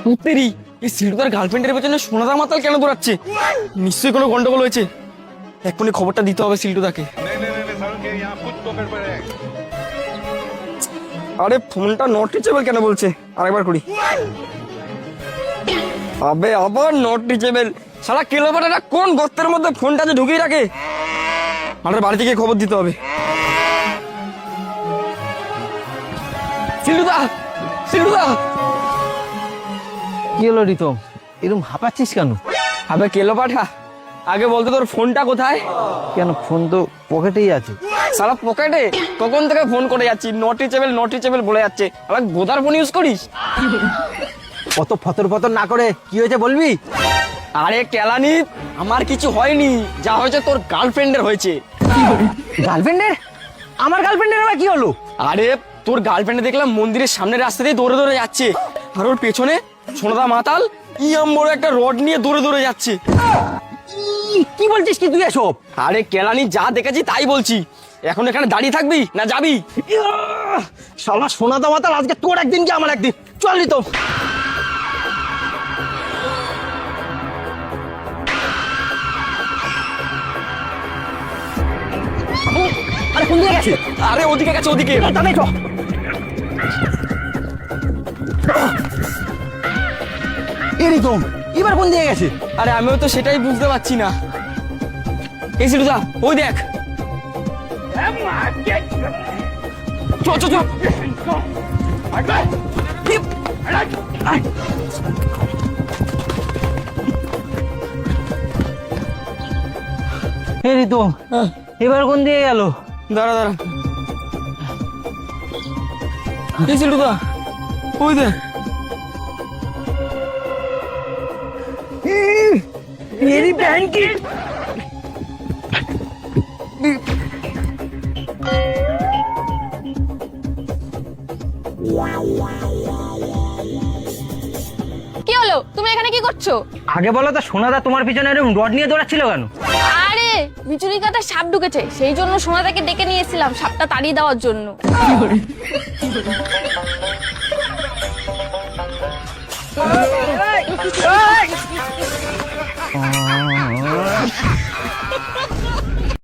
পুত্তেরি এই সিল্টুদার গার্লফ্রেন্ডের পেছনে সোনাদা মাতাল কেন দৌড়াচ্ছে? নিশ্চয়ই কোনো গন্ডগোল হয়েছে। এক্ষুনি খবরটা দিতে হবে সিল্টুদাকে। আরে ফোনটা নট রিচেবল কেন বলছে? আরেকবার করি। আবে আবার নট রিচেবল। সারা কেলোপাটাটা কোন গর্তের মধ্যে ফোনটা যে ঢুকিয়ে রাখে। আমাদের বাড়ি থেকে খবর দিতে হবে। সিল্টুদা, সিল্টুদা। কি হলো রিতম, এরকম হাঁপাচ্ছিস কেন? আবে কেলো পাঠা, আগে বলতো তোর ফোনটা কোথায়? কেন, ফোন তো পকেটেই আছে। সারা পকেটে? কখন থেকে ফোন করে যাচ্ছি, নট রিচেবল বলে যাচ্ছে। আবার বোদার ফোন ইউজ করিস? অত ফতর ফতর না করে কি হয়েছে বলবি? আরে কেলানি, আমার কিছু হয়নি, যা হয়েছে তোর গার্লফ্রেন্ডের হয়েছে। গার্লফ্রেন্ডের? আমার গার্লফ্রেন্ডের আবার কি হলো? আরে তোর গার্লফ্রেন্ডে দেখলাম মন্দিরের সামনের রাস্তা দিয়ে দৌড়ে দৌড়ে যাচ্ছে, আর ওর পেছনে সোনাদা মাতাল ইয়াম বড় একটা রড নিয়ে দৌড়ে দৌড়ে যাচ্ছে। কি বলছিস কি তুই এসব? আরে কেলানি, যা দেখেছি তাই বলছি। এখন এখানে দাঁড়িয়ে থাকবি না যাবি? শালা সোনাদা মাতাল, আজকে তোর একদিন কি আমার একদিন। চল রিতম। আরে কোন দিকে গেছে? আরে ওদিকে গেছে, ওদিকে। তাড়াতাড়ি চল। এ রিতম, এবার কোন দিকে গেছে? আরে আমিও তো সেটাই বুঝতে পারছি না। এই সিলুদা, ওই দেখ। চল চল চল। এ রিতম, এবার কোন দিকে গেল? দাঁড়া দাঁড়া। এই সিলুদা, ওই দেখ। मेरी बहन की কি হলো, তুমি এখানে কি করছো? আগে বলো তো, সোনাদা তোমার পিছনে এরকম রড নিয়ে দৌড়াচ্ছিল কেন? আরে বিচুরি কাটা সাপ ঢুকেছে, সেই জন্য সোনাদাকে ডেকে নিয়ে এসেছিলাম সাপটা তাড়িয়ে দেওয়ার জন্য।